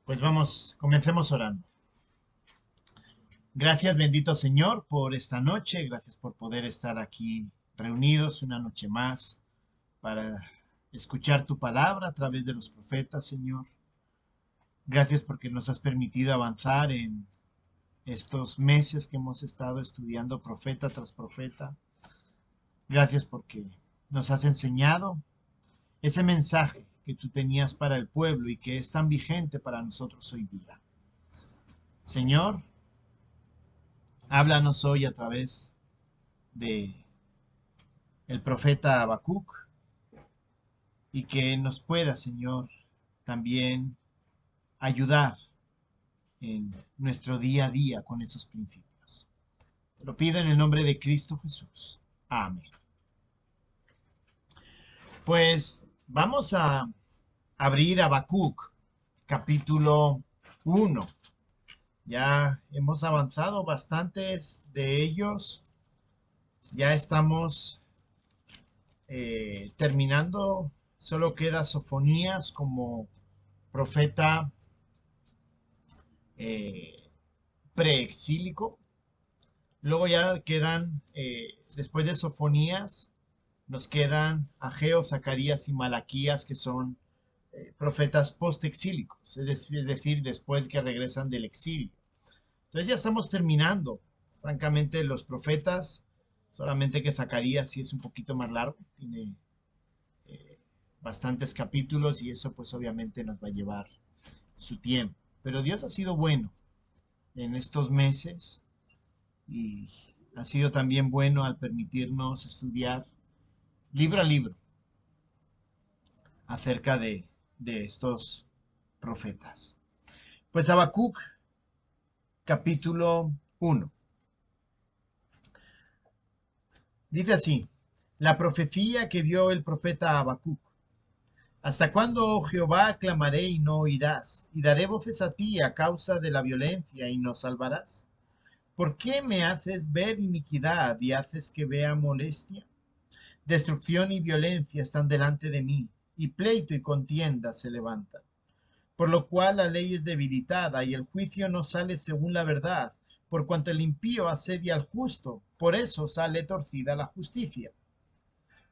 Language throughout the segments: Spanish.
Pues vamos, comencemos orando. Gracias, bendito Señor, por esta noche. Gracias por poder estar aquí reunidos una noche más para escuchar tu palabra a través de los profetas, Señor. Gracias porque nos has permitido avanzar en estos meses que hemos estado estudiando profeta tras profeta. Gracias porque nos has enseñado ese mensaje que tú tenías para el pueblo y que es tan vigente para nosotros hoy día. Señor, háblanos hoy a través de el profeta Habacuc y que nos pueda, Señor, también ayudar en nuestro día a día con esos principios. Te lo pido en el nombre de Cristo Jesús. Amén. Pues vamos a abrir Habacuc, capítulo 1. Ya hemos avanzado bastantes de ellos. Ya estamos terminando. Solo queda Sofonías como profeta eh, preexílico. Luego ya quedan, después de Sofonías, nos quedan Ageo, Zacarías y Malaquías, que son profetas postexílicos, es decir, después que regresan del exilio. Entonces ya estamos terminando, francamente, los profetas, solamente que Zacarías sí es un poquito más largo, tiene bastantes capítulos y eso pues obviamente nos va a llevar su tiempo. Pero Dios ha sido bueno en estos meses y ha sido también bueno al permitirnos estudiar libro a libro acerca de estos profetas. Pues Habacuc, capítulo 1. Dice así, la profecía que vio el profeta Habacuc. ¿Hasta cuándo, oh Jehová, clamaré y no oirás? Y daré voces a ti a causa de la violencia y no salvarás. ¿Por qué me haces ver iniquidad y haces que vea molestia? Destrucción y violencia están delante de mí, y pleito y contienda se levantan. Por lo cual la ley es debilitada y el juicio no sale según la verdad, por cuanto el impío asedia al justo, por eso sale torcida la justicia.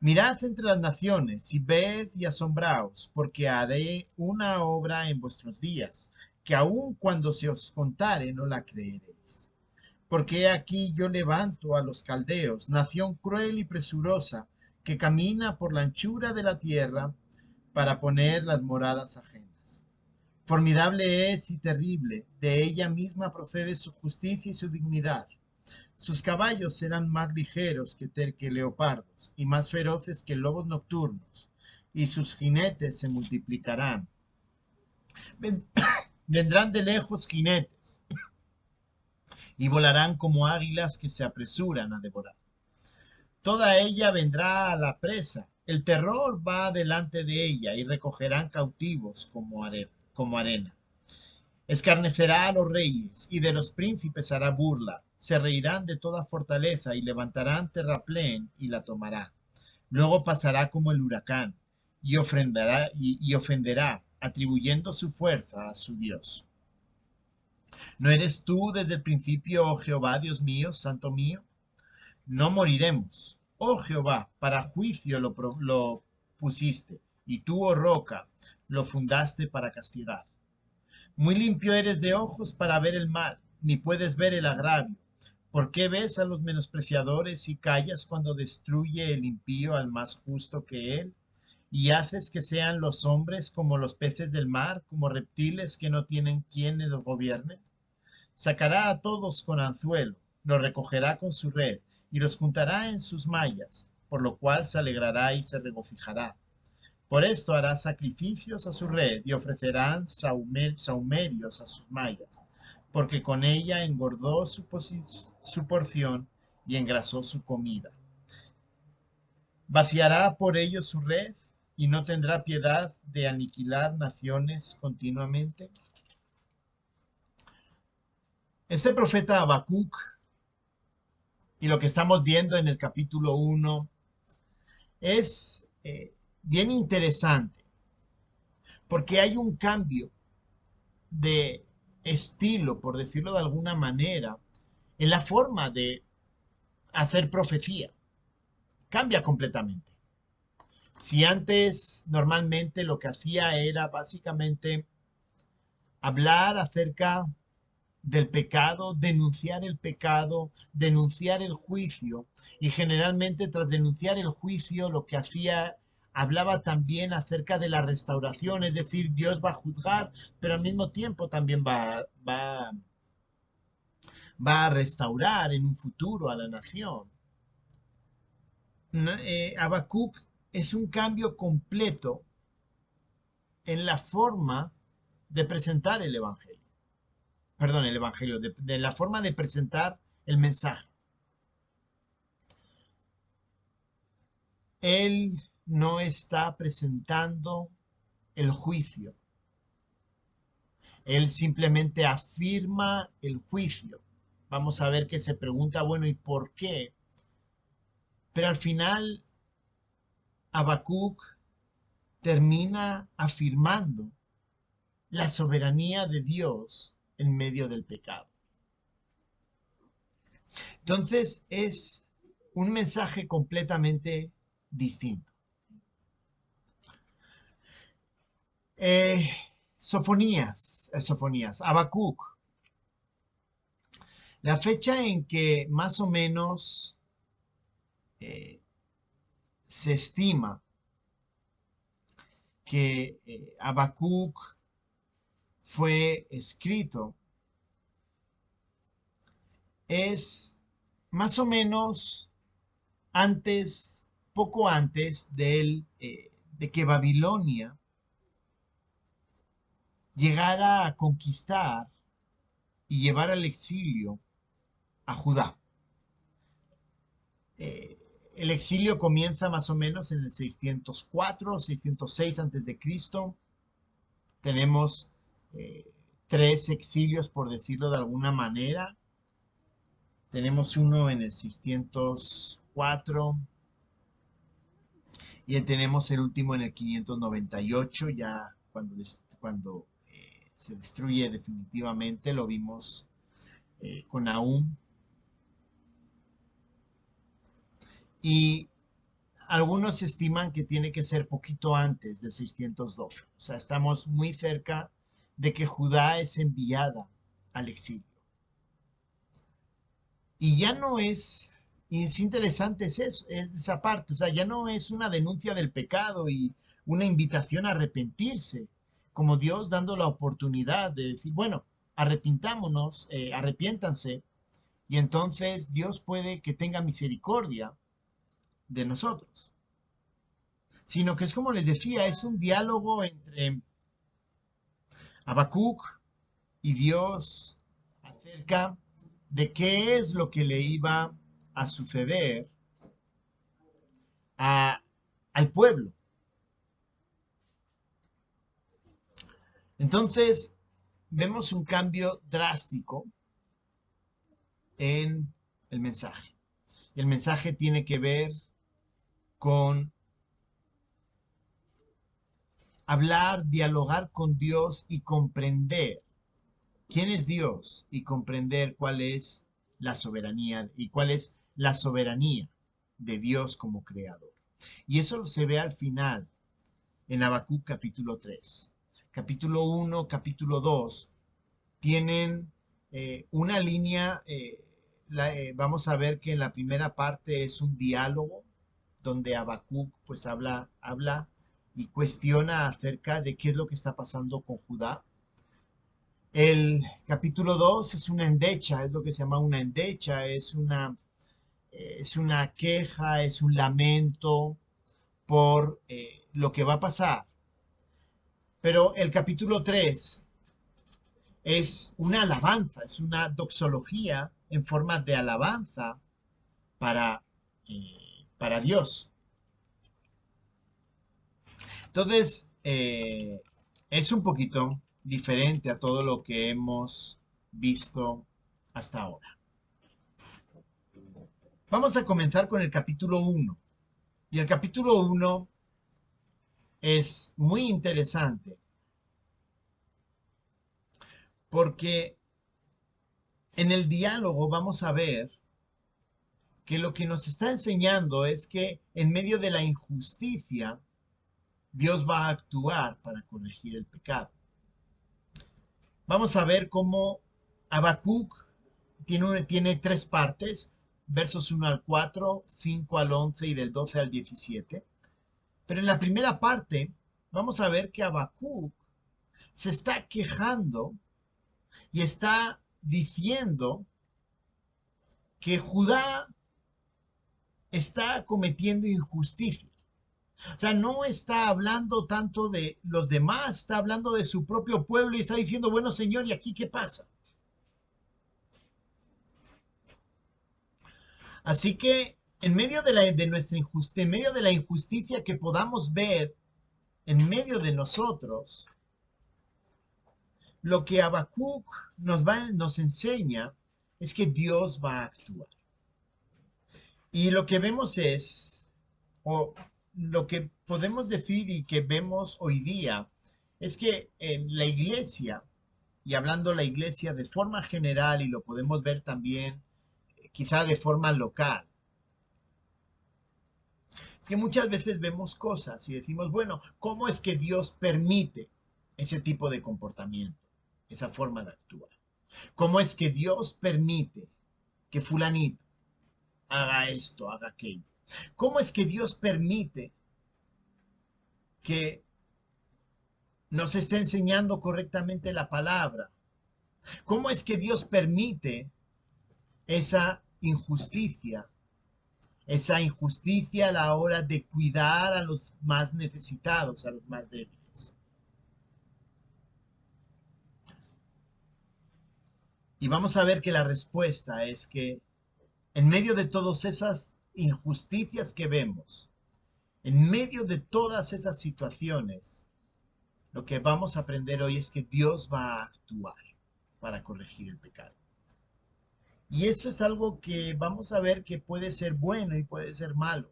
Mirad entre las naciones y ved y asombraos, porque haré una obra en vuestros días, que aun cuando se os contare no la creeréis. Porque he aquí yo levanto a los caldeos, nación cruel y presurosa, que camina por la anchura de la tierra para poner las moradas ajenas. Formidable es y terrible, de ella misma procede su justicia y su dignidad. Sus caballos serán más ligeros que leopardos, y más feroces que lobos nocturnos, y sus jinetes se multiplicarán. Vendrán de lejos jinetes, y volarán como águilas que se apresuran a devorar. Toda ella vendrá a la presa, el terror va delante de ella, y recogerán cautivos como arena. Escarnecerá a los reyes, y de los príncipes hará burla. Se reirán de toda fortaleza, y levantarán terraplén, y la tomará. Luego pasará como el huracán, y ofenderá, atribuyendo su fuerza a su Dios. ¿No eres tú desde el principio, oh Jehová, Dios mío, santo mío? No moriremos. Oh Jehová, para juicio lo pusiste, y tú, oh roca, lo fundaste para castigar. Muy limpio eres de ojos para ver el mal, ni puedes ver el agravio. ¿Por qué ves a los menospreciadores y callas cuando destruye el impío al más justo que él? Y haces que sean los hombres como los peces del mar, como reptiles que no tienen quien los gobierne. Sacará a todos con anzuelo, los recogerá con su red, y los juntará en sus mallas, por lo cual se alegrará y se regocijará. Por esto hará sacrificios a su red y ofrecerán saumerios a sus mallas, porque con ella engordó su porción y engrasó su comida. Vaciará por ello su red y no tendrá piedad de aniquilar naciones continuamente. Este profeta Habacuc y lo que estamos viendo en el capítulo 1 es bien interesante porque hay un cambio de estilo, por decirlo de alguna manera, en la forma de hacer profecía. Cambia completamente. Si antes normalmente lo que hacía era básicamente hablar acerca del pecado, denunciar el juicio, y generalmente tras denunciar el juicio lo que hacía, hablaba también acerca de la restauración, es decir, Dios va a juzgar, pero al mismo tiempo también va a restaurar en un futuro a la nación. Habacuc es un cambio completo en la forma de presentar el Evangelio. Perdón, el Evangelio, de la forma de presentar el mensaje. Él no está presentando el juicio. Él simplemente afirma el juicio. Vamos a ver que se pregunta, bueno, ¿y por qué? Pero al final, Habacuc termina afirmando la soberanía de Dios en medio del pecado. Entonces es un mensaje completamente distinto. Eh, Habacuc. La fecha en que más o menos eh, se estima que Habacuc fue escrito es más o menos antes, poco antes de que Babilonia llegara a conquistar y llevar al exilio a Judá. El exilio comienza más o menos en el 604 o 606 antes de Cristo. Tenemos eh, tres exilios, por decirlo de alguna manera. Tenemos uno en el 604 y tenemos el último en el 598, ya cuando se destruye definitivamente, lo vimos con Nahum. Y algunos estiman que tiene que ser poquito antes de 612. O sea, estamos muy cerca de que Judá es enviada al exilio. Y ya no y es interesante es esa parte, o sea, ya no es una denuncia del pecado y una invitación a arrepentirse, como Dios dando la oportunidad de decir, bueno, arrepintámonos, arrepiéntanse, y entonces Dios puede que tenga misericordia de nosotros. Sino que es como les decía, es un diálogo entre Habacuc y Dios acerca de qué es lo que le iba a suceder a, al pueblo. Entonces, vemos un cambio drástico en el mensaje. El mensaje tiene que ver con hablar, dialogar con Dios y comprender quién es Dios y comprender cuál es la soberanía y cuál es la soberanía de Dios como creador. Y eso se ve al final en Habacuc capítulo 3. Capítulo 1, capítulo 2 tienen una línea, vamos a ver que en la primera parte es un diálogo donde Habacuc pues habla y cuestiona acerca de qué es lo que está pasando con Judá. El capítulo 2 es una endecha, es lo que se llama una endecha, es una queja, es un lamento por lo que va a pasar. Pero el capítulo 3 es una alabanza, es una doxología en forma de alabanza para, para Dios. Entonces, es un poquito diferente a todo lo que hemos visto hasta ahora. Vamos a comenzar con el capítulo 1. Y el capítulo 1 es muy interesante Porque en el diálogo vamos a ver que lo que nos está enseñando es que en medio de la injusticia, Dios va a actuar para corregir el pecado. Vamos a ver cómo Habacuc tiene tres partes, versos 1 al 4, 5 al 11 y del 12 al 17. Pero en la primera parte vamos a ver que Habacuc se está quejando y está diciendo que Judá está cometiendo injusticia. O sea, no está hablando tanto de los demás, está hablando de su propio pueblo y está diciendo, bueno, Señor, ¿y aquí qué pasa? Así que en medio de nuestra injusticia, en medio de la injusticia que podamos ver en medio de nosotros, lo que Habacuc nos enseña es que Dios va a actuar. Y lo que vemos es, o lo que podemos decir y que vemos hoy día, es que en la iglesia, y hablando la iglesia de forma general, y lo podemos ver también quizá de forma local, es que muchas veces vemos cosas y decimos, bueno, ¿cómo es que Dios permite ese tipo de comportamiento, esa forma de actuar? ¿Cómo es que Dios permite que fulanito haga esto, haga aquello? ¿Cómo es que Dios permite que nos esté enseñando correctamente la palabra? ¿Cómo es que Dios permite esa injusticia? Esa injusticia a la hora de cuidar a los más necesitados, a los más débiles. Y vamos a ver que la respuesta es que en medio de todas esas injusticias que vemos, en medio de todas esas situaciones, lo que vamos a aprender hoy es que Dios va a actuar para corregir el pecado. Y eso es algo que vamos a ver que puede ser bueno y puede ser malo.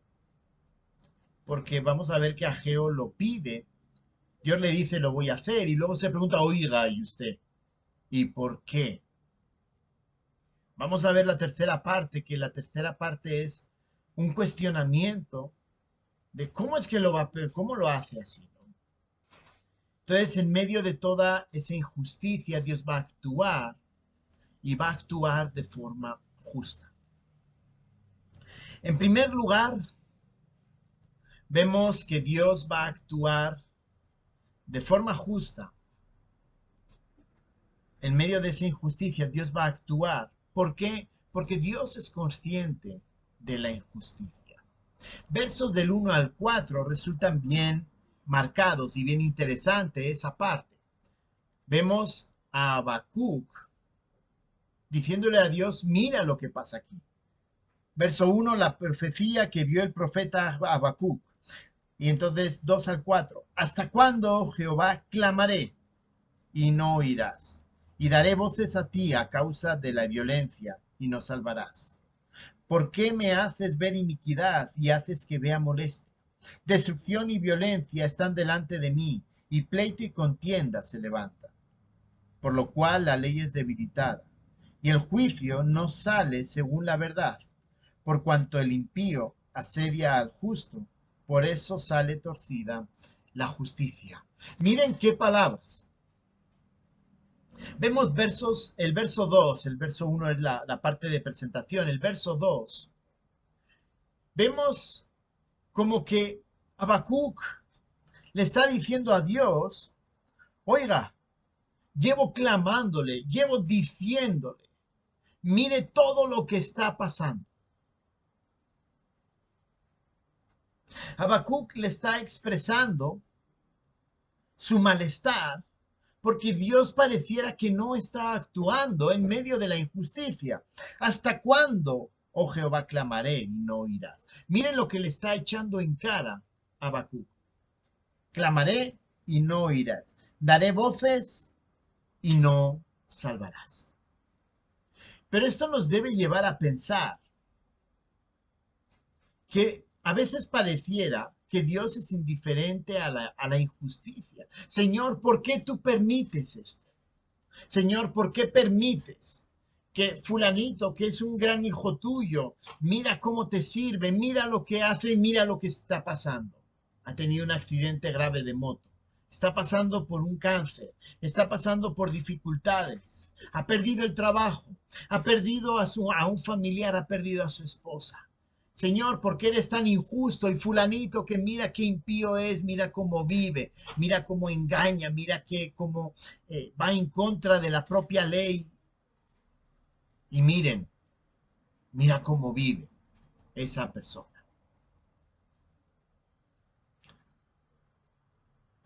Porque vamos a ver que Ageo lo pide, Dios le dice lo voy a hacer y luego se pregunta, oiga, ¿y usted? ¿Y por qué? Vamos a ver la tercera parte, que la tercera parte es un cuestionamiento de cómo es que lo va a, cómo lo hace así, ¿no? Entonces, en medio de toda esa injusticia, Dios va a actuar y va a actuar de forma justa. En primer lugar, vemos que Dios va a actuar de forma justa. En medio de esa injusticia, Dios va a actuar. ¿Por qué? Porque Dios es consciente de la injusticia. Versos del 1 al 4 resultan bien marcados y bien interesante esa parte. Vemos a Habacuc diciéndole a Dios, mira lo que pasa aquí. Verso 1, la profecía que vio el profeta Habacuc. Y entonces 2 al 4, ¿hasta cuándo, oh Jehová, clamaré y no oirás? Y daré voces a ti a causa de la violencia y no salvarás. ¿Por qué me haces ver iniquidad y haces que vea molestia? Destrucción y violencia están delante de mí, y pleito y contienda se levantan. Por lo cual la ley es debilitada, y el juicio no sale según la verdad. Por cuanto el impío asedia al justo, por eso sale torcida la justicia. Miren qué palabras. Vemos el verso 2, el verso 1 es la parte de presentación, el verso 2. Vemos como que Habacuc le está diciendo a Dios, oiga, llevo clamándole, llevo diciéndole, mire todo lo que está pasando. Habacuc le está expresando su malestar porque Dios pareciera que no está actuando en medio de la injusticia. ¿Hasta cuándo, oh Jehová, clamaré y no oirás? Miren lo que le está echando en cara a Habacuc. Clamaré y no oirás. Daré voces y no salvarás. Pero esto nos debe llevar a pensar que a veces pareciera que Dios es indiferente a la injusticia. Señor, ¿por qué tú permites esto? Señor, ¿por qué permites que fulanito, que es un gran hijo tuyo, mira cómo te sirve, mira lo que hace y mira lo que está pasando? Ha tenido un accidente grave de moto. Está pasando por un cáncer, está pasando por dificultades, ha perdido el trabajo, ha perdido a un familiar, ha perdido a su esposa. Señor, ¿por qué eres tan injusto? Y fulanito que mira qué impío es, mira cómo vive, mira cómo engaña, mira que cómo va en contra de la propia ley. Y miren, mira cómo vive esa persona.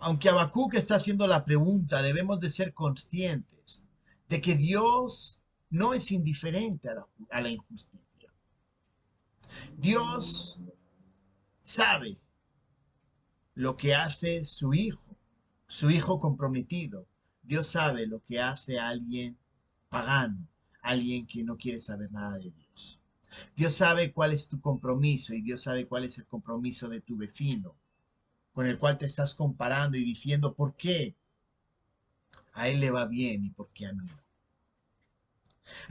Aunque Habacuc está haciendo la pregunta, debemos de ser conscientes de que Dios no es indiferente a la injusticia. Dios sabe lo que hace su hijo comprometido. Dios sabe lo que hace alguien pagano, alguien que no quiere saber nada de Dios. Dios sabe cuál es tu compromiso y Dios sabe cuál es el compromiso de tu vecino, con el cual te estás comparando y diciendo por qué a él le va bien y por qué a mí no.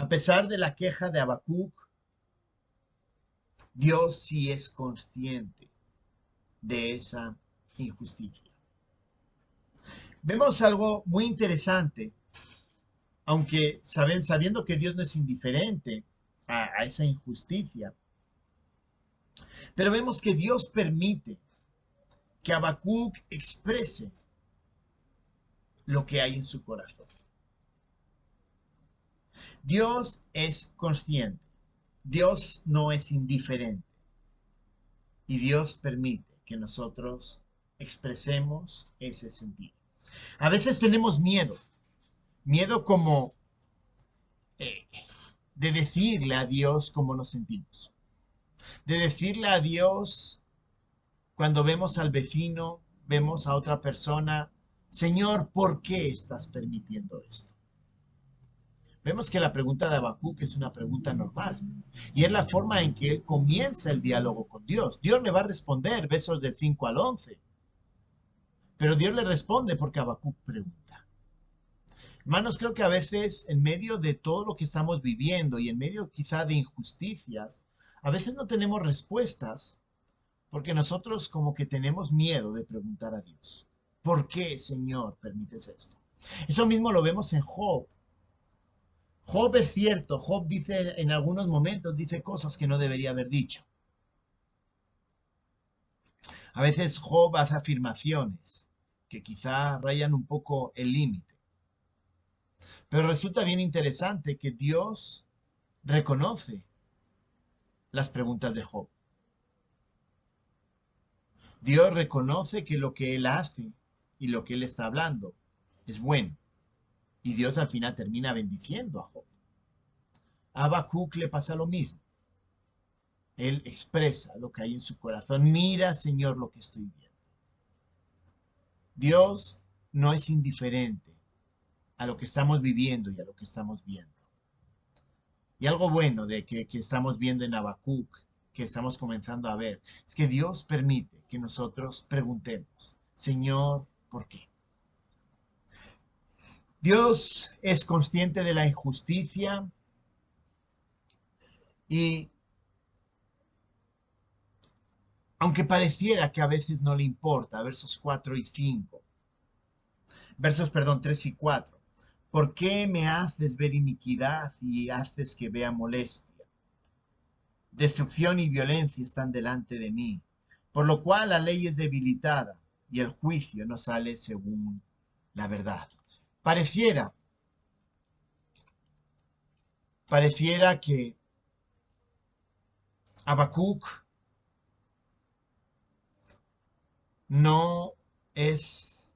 A pesar de la queja de Habacuc, Dios sí es consciente de esa injusticia. Vemos algo muy interesante, aunque sabiendo que Dios no es indiferente a esa injusticia, pero vemos que Dios permite que Habacuc exprese lo que hay en su corazón. Dios es consciente, Dios no es indiferente y Dios permite que nosotros expresemos ese sentido. A veces tenemos miedo, miedo como eh, de decirle a Dios cómo nos sentimos, de decirle a Dios cuando vemos al vecino, vemos a otra persona, Señor, ¿por qué estás permitiendo esto? Vemos que la pregunta de Habacuc es una pregunta normal y es la forma en que él comienza el diálogo con Dios. Dios le va a responder, versos del 5 al 11, pero Dios le responde porque Habacuc pregunta. Hermanos, creo que a veces en medio de todo lo que estamos viviendo y en medio quizá de injusticias, a veces no tenemos respuestas porque nosotros como que tenemos miedo de preguntar a Dios. ¿Por qué, Señor, permites esto? Eso mismo lo vemos en Job. Job es cierto, Job dice en algunos momentos, dice cosas que no debería haber dicho. A veces Job hace afirmaciones que quizá rayan un poco el límite. Pero resulta bien interesante que Dios reconoce las preguntas de Job. Dios reconoce que lo que él hace y lo que él está hablando es bueno. Y Dios al final termina bendiciendo a Job. A Habacuc le pasa lo mismo. Él expresa lo que hay en su corazón. Mira, Señor, lo que estoy viendo. Dios no es indiferente a lo que estamos viviendo y a lo que estamos viendo. Y algo bueno de que estamos viendo en Habacuc, que estamos comenzando a ver, es que Dios permite que nosotros preguntemos, Señor, ¿por qué? Dios es consciente de la injusticia y aunque pareciera que a veces no le importa, versos 4 y 5, perdón, 3 y 4. ¿Por qué me haces ver iniquidad y haces que vea molestia? Destrucción y violencia están delante de mí, por lo cual la ley es debilitada y el juicio no sale según la verdad. Pareciera, pareciera que Habacuc no es,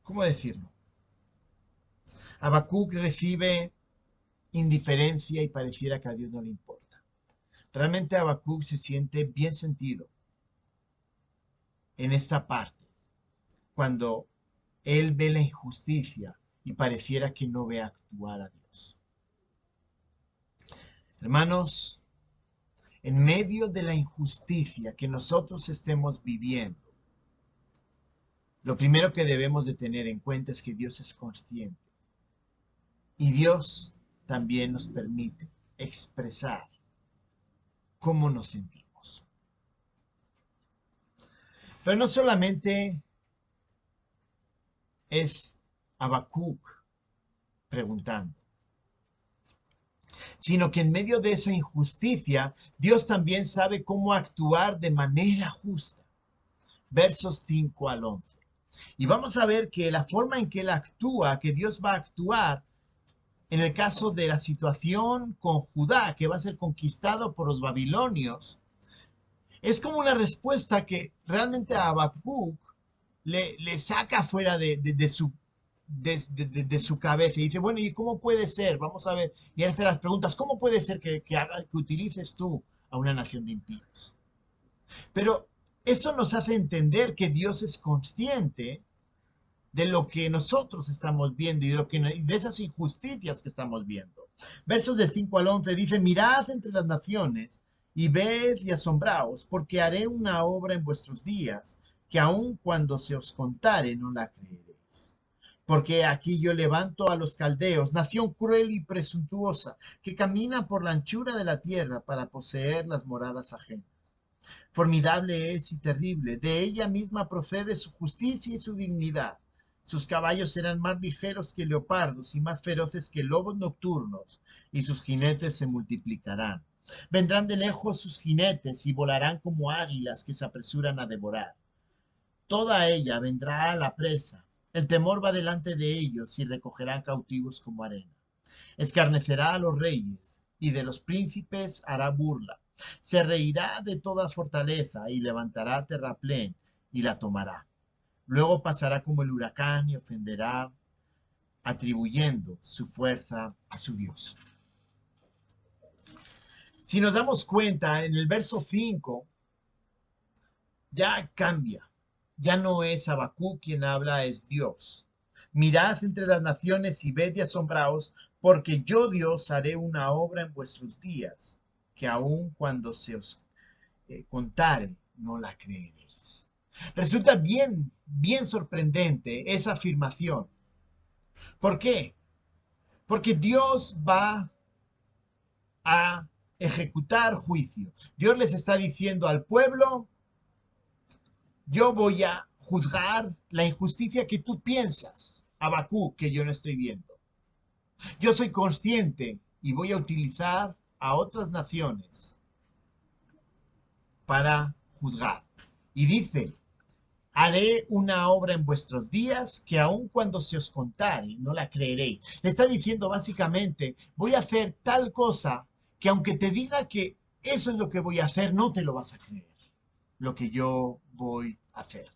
¿cómo decirlo? Habacuc recibe indiferencia y pareciera que a Dios no le importa. Realmente Habacuc se siente bien sentido en esta parte, cuando él ve la injusticia y pareciera que no ve actuar a Dios. Hermanos, en medio de la injusticia que nosotros estemos viviendo, Lo primero que debemos de tener en cuenta es que Dios es consciente y Dios también nos permite expresar cómo nos sentimos. Pero no solamente es Habacuc preguntando, sino que en medio de esa injusticia, Dios también sabe cómo actuar de manera justa. Versos 5 al 11. Y vamos a ver que la forma en que Él actúa, que Dios va a actuar en el caso de la situación con Judá, que va a ser conquistado por los babilonios, es como una respuesta que realmente a Habacuc le saca fuera de su cabeza y dice, bueno, ¿y cómo puede ser? Vamos a ver, y hace las preguntas, ¿cómo puede ser que utilices tú a una nación de impíos? Pero eso nos hace entender que Dios es consciente de lo que nosotros estamos viendo y de esas injusticias que estamos viendo. Versos del 5 al 11 dice, mirad entre las naciones y ved y asombraos, porque haré una obra en vuestros días, que aun cuando se os contare no la creeréis. Porque aquí yo levanto a los caldeos, nación cruel y presuntuosa, que camina por la anchura de la tierra para poseer las moradas ajenas. Formidable es y terrible, de ella misma procede su justicia y su dignidad. Sus caballos serán más ligeros que leopardos y más feroces que lobos nocturnos, y sus jinetes se multiplicarán. Vendrán de lejos sus jinetes y volarán como águilas que se apresuran a devorar. Toda ella vendrá a la presa. El temor va delante de ellos y recogerán cautivos como arena. Escarnecerá a los reyes y de los príncipes hará burla. Se reirá de toda fortaleza y levantará terraplén y la tomará. Luego pasará como el huracán y ofenderá, atribuyendo su fuerza a su Dios. Si nos damos cuenta, en el verso 5 ya cambia. Ya no es Habacuc quien habla, es Dios. Mirad entre las naciones y ved y asombraos, porque yo Dios haré una obra en vuestros días, que aun cuando se os contare, no la creeréis. Resulta bien sorprendente esa afirmación. ¿Por qué? Porque Dios va a ejecutar juicio. Dios les está diciendo al pueblo, yo voy a juzgar la injusticia que tú piensas, Habacuc, que yo no estoy viendo. Yo soy consciente y voy a utilizar a otras naciones para juzgar. Y dice, haré una obra en vuestros días que aun cuando se os contare, no la creeréis. Le está diciendo básicamente, voy a hacer tal cosa que aunque te diga que eso es lo que voy a hacer, no te lo vas a creer, lo que yo voy a hacer.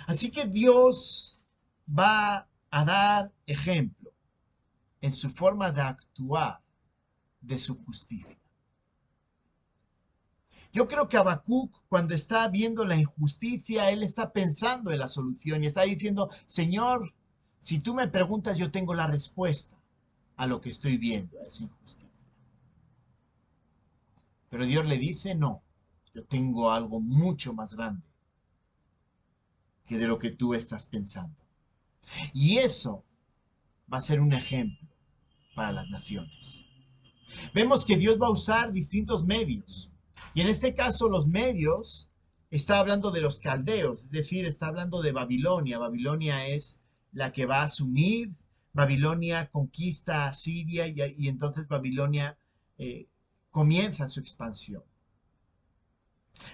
Así que Dios va a dar ejemplo en su forma de actuar de su justicia. Yo creo que Habacuc, cuando está viendo la injusticia, él está pensando en la solución y está diciendo, Señor, si tú me preguntas, yo tengo la respuesta a lo que estoy viendo, a esa injusticia. Pero Dios le dice, no, yo tengo algo mucho más grande que de lo que tú estás pensando. Y eso va a ser un ejemplo para las naciones. Vemos que Dios va a usar distintos medios. Y en este caso los medios, está hablando de los caldeos, es decir, está hablando de Babilonia. Babilonia es la que va a asumir. Babilonia conquista a Siria y entonces Babilonia comienza su expansión.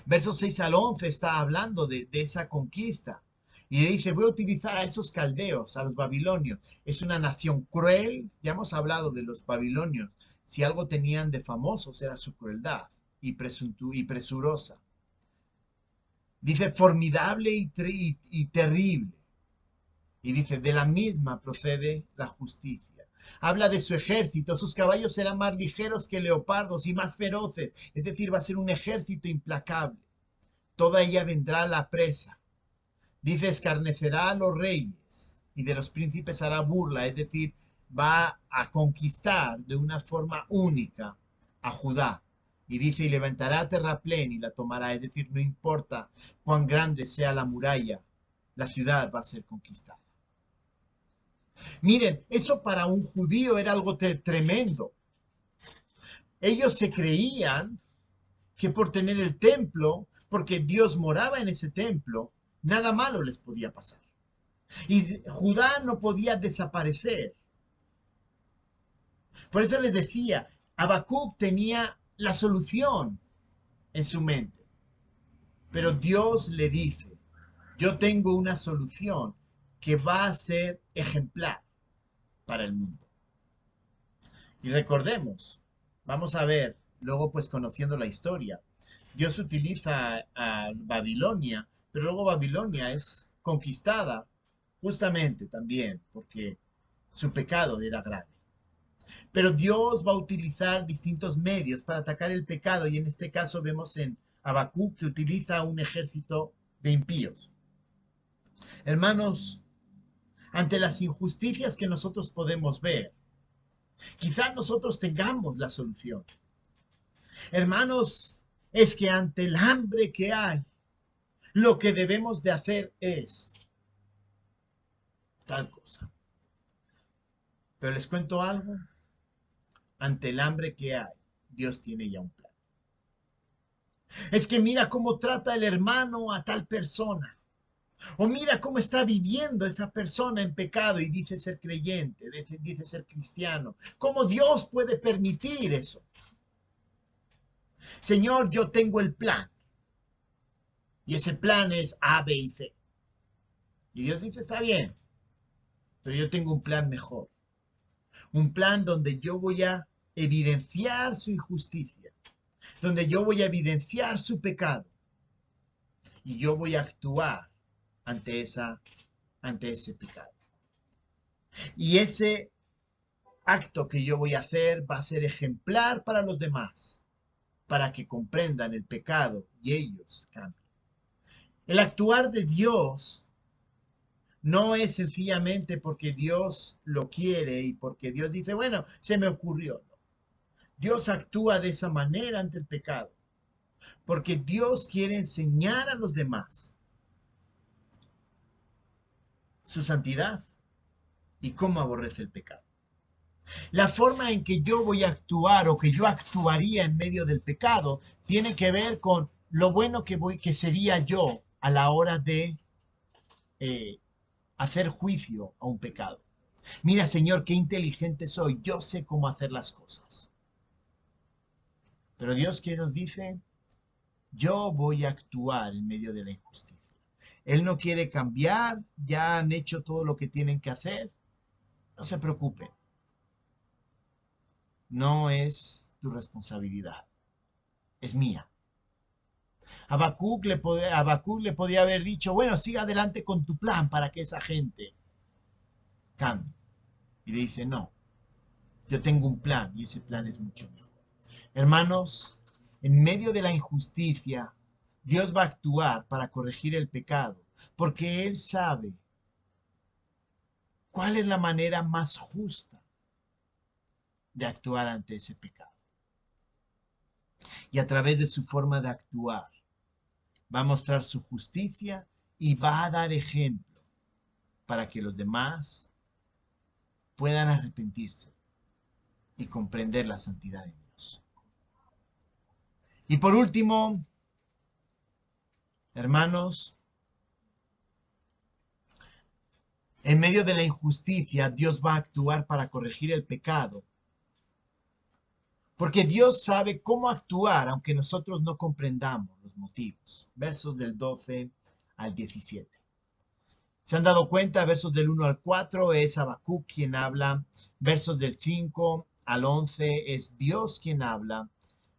Versos 6 al 11 está hablando de esa conquista. Y dice, voy a utilizar a esos caldeos, a los babilonios. Es una nación cruel. Ya hemos hablado de los babilonios. Si algo tenían de famosos era su crueldad y presurosa. Dice, formidable y terrible. Y dice, de la misma procede la justicia. Habla de su ejército, sus caballos serán más ligeros que leopardos y más feroces. Es decir, va a ser un ejército implacable. Toda ella vendrá a la presa. Dice, escarnecerá a los reyes y de los príncipes hará burla, es decir, va a conquistar de una forma única a Judá. Y dice, y levantará terraplén y la tomará, es decir, no importa cuán grande sea la muralla, la ciudad va a ser conquistada. Miren, eso para un judío era algo tremendo. Ellos se creían que por tener el templo, porque Dios moraba en ese templo, nada malo les podía pasar. Y Judá no podía desaparecer. Por eso les decía, Habacuc tenía la solución en su mente. Pero Dios le dice, yo tengo una solución que va a ser ejemplar para el mundo. Y recordemos, vamos a ver, luego pues conociendo la historia, Dios utiliza a Babilonia, pero luego Babilonia es conquistada justamente también porque su pecado era grave. Pero Dios va a utilizar distintos medios para atacar el pecado y en este caso vemos en Habacuc que utiliza un ejército de impíos. Hermanos, ante las injusticias que nosotros podemos ver, quizás nosotros tengamos la solución. Hermanos, es que ante el hambre que hay, lo que debemos de hacer es tal cosa. Pero les cuento algo, ante el hambre que hay, Dios tiene ya un plan. Es que mira cómo trata el hermano a tal persona. O mira cómo está viviendo esa persona en pecado y dice ser creyente, dice ser cristiano. ¿Cómo Dios puede permitir eso? Señor, yo tengo el plan. Y ese plan es A, B y C. Y Dios dice, está bien, pero yo tengo un plan mejor. Un plan donde yo voy a evidenciar su injusticia, donde yo voy a evidenciar su pecado. Y yo voy a actuar ante ese pecado. Y ese acto que yo voy a hacer va a ser ejemplar para los demás, para que comprendan el pecado y ellos cambien. El actuar de Dios no es sencillamente porque Dios lo quiere y porque Dios dice, bueno, se me ocurrió. No. Dios actúa de esa manera ante el pecado, porque Dios quiere enseñar a los demás su santidad y cómo aborrece el pecado. La forma en que yo voy a actuar o que yo actuaría en medio del pecado tiene que ver con lo bueno que sería yo a la hora de hacer juicio a un pecado. Mira, Señor, qué inteligente soy. Yo sé cómo hacer las cosas. Pero Dios, ¿qué nos dice? Yo voy a actuar en medio de la injusticia. Él no quiere cambiar. Ya han hecho todo lo que tienen que hacer. No se preocupen. No es tu responsabilidad. Es mía. Habacuc le podía haber dicho, bueno, siga adelante con tu plan para que esa gente cambie. Y le dice, no, yo tengo un plan y ese plan es mucho mejor. Hermanos, en medio de la injusticia, Dios va a actuar para corregir el pecado, porque Él sabe cuál es la manera más justa de actuar ante ese pecado. Y a través de su forma de actuar, va a mostrar su justicia y va a dar ejemplo para que los demás puedan arrepentirse y comprender la santidad de Dios. Y por último, hermanos, en medio de la injusticia, Dios va a actuar para corregir el pecado. Porque Dios sabe cómo actuar, aunque nosotros no comprendamos los motivos. Versos del 12 al 17. ¿Se han dado cuenta? Versos del 1 al 4 es Habacuc quien habla. Versos del 5 al 11 es Dios quien habla.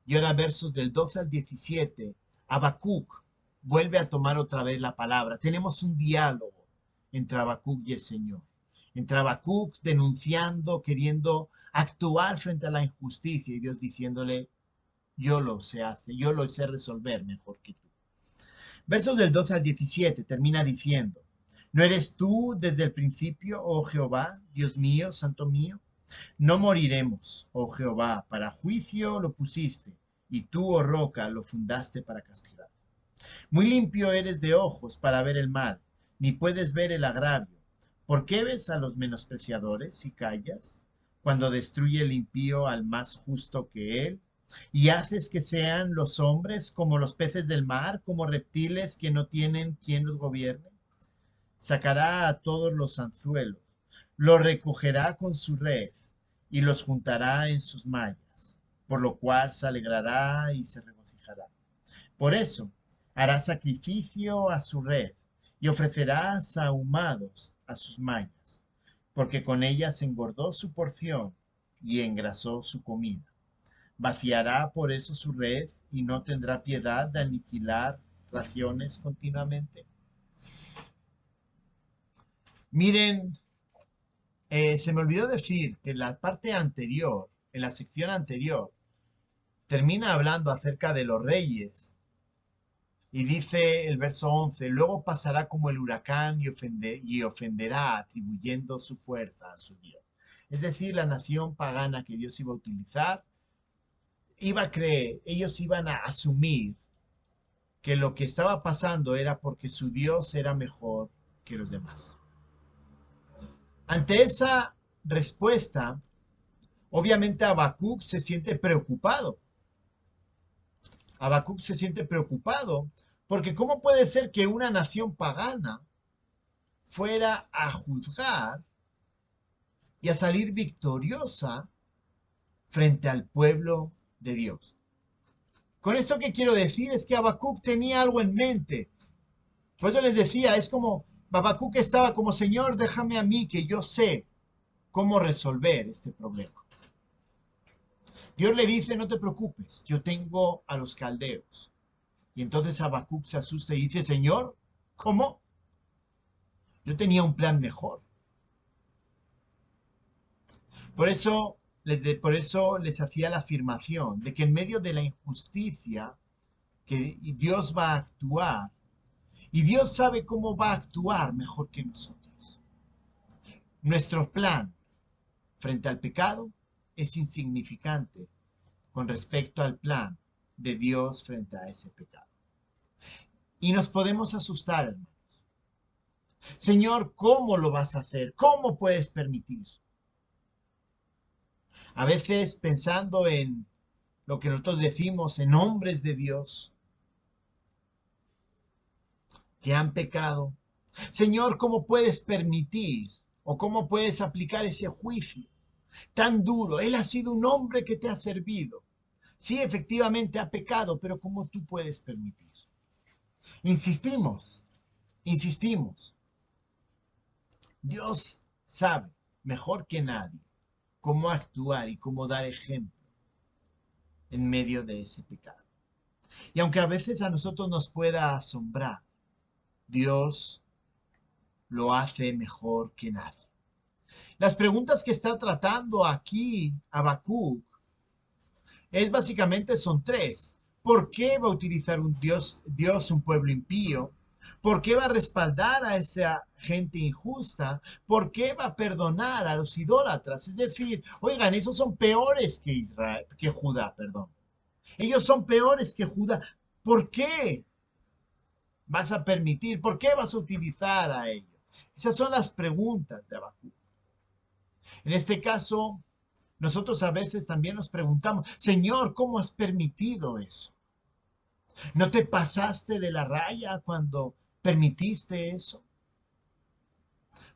Y ahora versos del 12 al 17, Habacuc vuelve a tomar otra vez la palabra. Tenemos un diálogo entre Habacuc y el Señor. Entre Habacuc denunciando, queriendo actuar frente a la injusticia y Dios diciéndole, yo lo sé hacer, yo lo sé resolver mejor que tú. Versos del 12 al 17 termina diciendo, ¿no eres tú desde el principio, oh Jehová, Dios mío, santo mío? No moriremos, oh Jehová, para juicio lo pusiste, y tú, oh roca, lo fundaste para castigar. Muy limpio eres de ojos para ver el mal, ni puedes ver el agravio. ¿Por qué ves a los menospreciadores y callas? Cuando destruye el impío al más justo que él, y haces que sean los hombres como los peces del mar, como reptiles que no tienen quien los gobierne. Sacará a todos los anzuelos, los recogerá con su red y los juntará en sus mallas, por lo cual se alegrará y se regocijará. Por eso hará sacrificio a su red y ofrecerá sahumados a sus mallas, porque con ellas engordó su porción y engrasó su comida. Vaciará por eso su red y no tendrá piedad de aniquilar raciones continuamente. Miren, se me olvidó decir que en la parte anterior, en la sección anterior, termina hablando acerca de los reyes y dice el verso 11: luego pasará como el huracán y ofenderá atribuyendo su fuerza a su Dios. Es decir, la nación pagana que Dios iba a utilizar, iba a creer, ellos iban a asumir que lo que estaba pasando era porque su Dios era mejor que los demás. Ante esa respuesta, obviamente Habacuc se siente preocupado. Habacuc se siente preocupado porque ¿cómo puede ser que una nación pagana fuera a juzgar y a salir victoriosa frente al pueblo de Dios? Con esto que quiero decir es que Habacuc tenía algo en mente. Por eso les decía, es como Habacuc estaba como: Señor, déjame a mí, que yo sé cómo resolver este problema. Dios le dice: no te preocupes, yo tengo a los caldeos. Y entonces Habacuc se asusta y dice: Señor, ¿cómo? Yo tenía un plan mejor. Por eso les hacía la afirmación de que en medio de la injusticia, que Dios va a actuar, y Dios sabe cómo va a actuar mejor que nosotros. Nuestro plan frente al pecado es insignificante con respecto al plan de Dios frente a ese pecado. Y nos podemos asustar, hermanos. Señor, ¿cómo lo vas a hacer? ¿Cómo puedes permitir? A veces pensando en lo que nosotros decimos, en hombres de Dios que han pecado. Señor, ¿cómo puedes permitir o cómo puedes aplicar ese juicio tan duro? Él ha sido un hombre que te ha servido. Sí, efectivamente ha pecado, pero ¿cómo tú puedes permitir? Insistimos, insistimos. Dios sabe mejor que nadie cómo actuar y cómo dar ejemplo en medio de ese pecado. Y aunque a veces a nosotros nos pueda asombrar, Dios lo hace mejor que nadie. Las preguntas que está tratando aquí Habacuc es básicamente son tres. ¿Por qué va a utilizar Dios un pueblo impío? ¿Por qué va a respaldar a esa gente injusta? ¿Por qué va a perdonar a los idólatras? Es decir, oigan, esos son peores que Judá, perdón. Ellos son peores que Judá. ¿Por qué vas a permitir? ¿Por qué vas a utilizar a ellos? Esas son las preguntas de Habacuc. En este caso, nosotros a veces también nos preguntamos: Señor, ¿cómo has permitido eso? ¿No te pasaste de la raya cuando permitiste eso?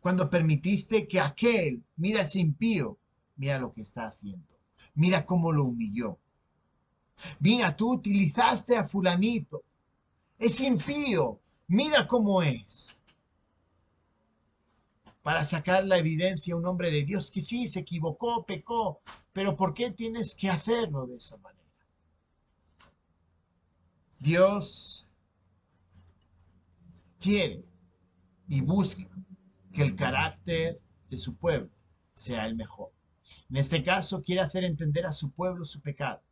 Cuando permitiste que aquel, mira ese impío, mira lo que está haciendo, mira cómo lo humilló. Mira, tú utilizaste a fulanito, es impío, mira cómo es. Para sacar la evidencia a un hombre de Dios que sí, se equivocó, pecó, pero ¿por qué tienes que hacerlo de esa manera? Dios quiere y busca que el carácter de su pueblo sea el mejor. En este caso, quiere hacer entender a su pueblo su pecado.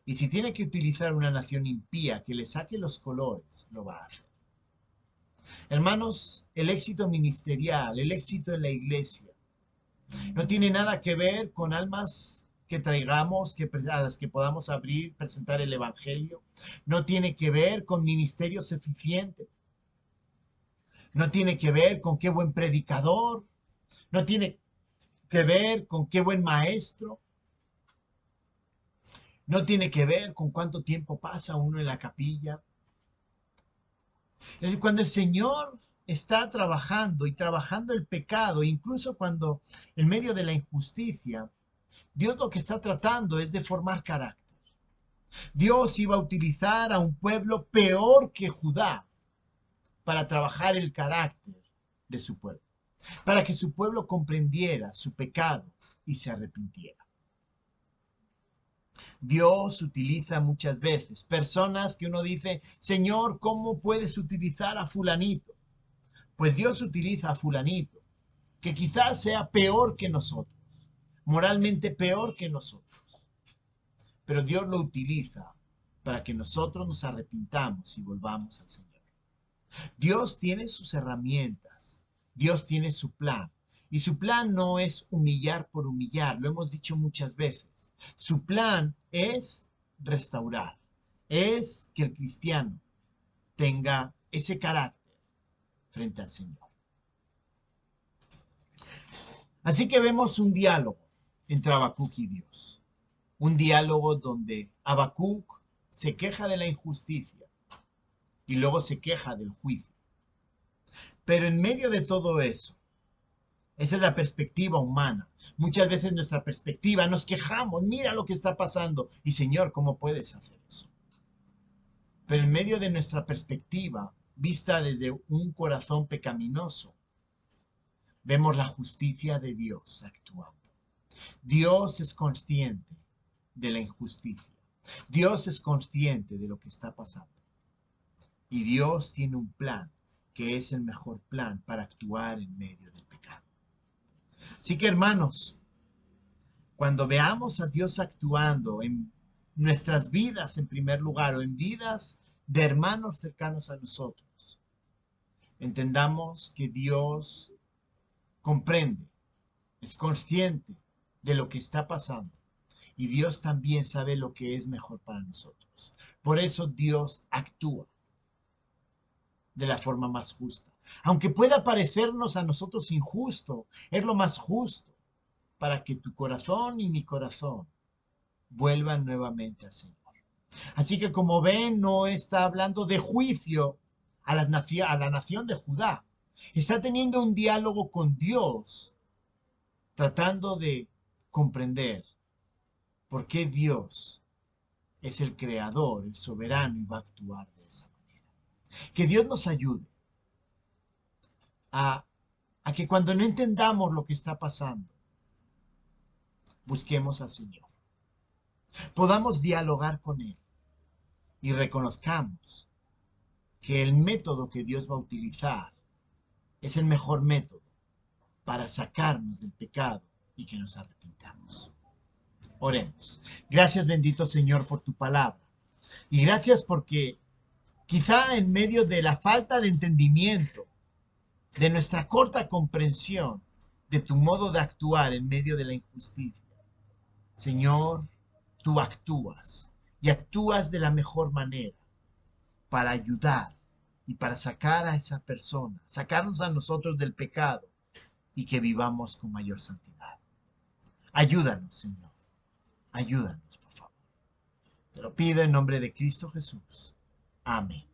Y si tiene que utilizar una nación impía que le saque los colores, lo va a hacer. Hermanos, el éxito ministerial, el éxito en la iglesia, no tiene nada que ver con almas que traigamos, a las que podamos abrir, presentar el Evangelio. No tiene que ver con ministerios eficientes. No tiene que ver con qué buen predicador. No tiene que ver con qué buen maestro. No tiene que ver con cuánto tiempo pasa uno en la capilla. Es decir, cuando el Señor está trabajando y trabajando el pecado, incluso cuando en medio de la injusticia, Dios lo que está tratando es de formar carácter. Dios iba a utilizar a un pueblo peor que Judá para trabajar el carácter de su pueblo, para que su pueblo comprendiera su pecado y se arrepintiera. Dios utiliza muchas veces personas que uno dice, Señor, ¿cómo puedes utilizar a fulanito? Pues Dios utiliza a fulanito, que quizás sea peor que nosotros, moralmente peor que nosotros, pero Dios lo utiliza para que nosotros nos arrepintamos y volvamos al Señor. Dios tiene sus herramientas, Dios tiene su plan, y su plan no es humillar por humillar, lo hemos dicho muchas veces. Su plan es restaurar, es que el cristiano tenga ese carácter frente al Señor. Así que vemos un diálogo entre Habacuc y Dios, un diálogo donde Habacuc se queja de la injusticia y luego se queja del juicio. Pero en medio de todo eso, esa es la perspectiva humana. Muchas veces nuestra perspectiva nos quejamos, mira lo que está pasando. Y Señor, ¿cómo puedes hacer eso? Pero en medio de nuestra perspectiva, vista desde un corazón pecaminoso, vemos la justicia de Dios actuando. Dios es consciente de la injusticia. Dios es consciente de lo que está pasando. Y Dios tiene un plan que es el mejor plan para actuar en medio del pecado. Así que hermanos, cuando veamos a Dios actuando en nuestras vidas en primer lugar o en vidas de hermanos cercanos a nosotros, entendamos que Dios comprende, es consciente de lo que está pasando y Dios también sabe lo que es mejor para nosotros. Por eso Dios actúa de la forma más justa. Aunque pueda parecernos a nosotros injusto, es lo más justo para que tu corazón y mi corazón vuelvan nuevamente al Señor. Así que como ven, no está hablando de juicio a la nación de Judá. Está teniendo un diálogo con Dios, tratando de comprender por qué Dios es el creador, el soberano y va a actuar de esa manera. Que Dios nos ayude a, a que cuando no entendamos lo que está pasando, busquemos al Señor. Podamos dialogar con Él y reconozcamos que el método que Dios va a utilizar es el mejor método para sacarnos del pecado y que nos arrepintamos. Oremos. Gracias, bendito Señor, por tu palabra. Y gracias porque quizá en medio de la falta de entendimiento, de nuestra corta comprensión de tu modo de actuar en medio de la injusticia, Señor, tú actúas y actúas de la mejor manera para ayudar y para sacar a esa persona, sacarnos a nosotros del pecado y que vivamos con mayor santidad. Ayúdanos, Señor. Ayúdanos, por favor. Te lo pido en nombre de Cristo Jesús. Amén.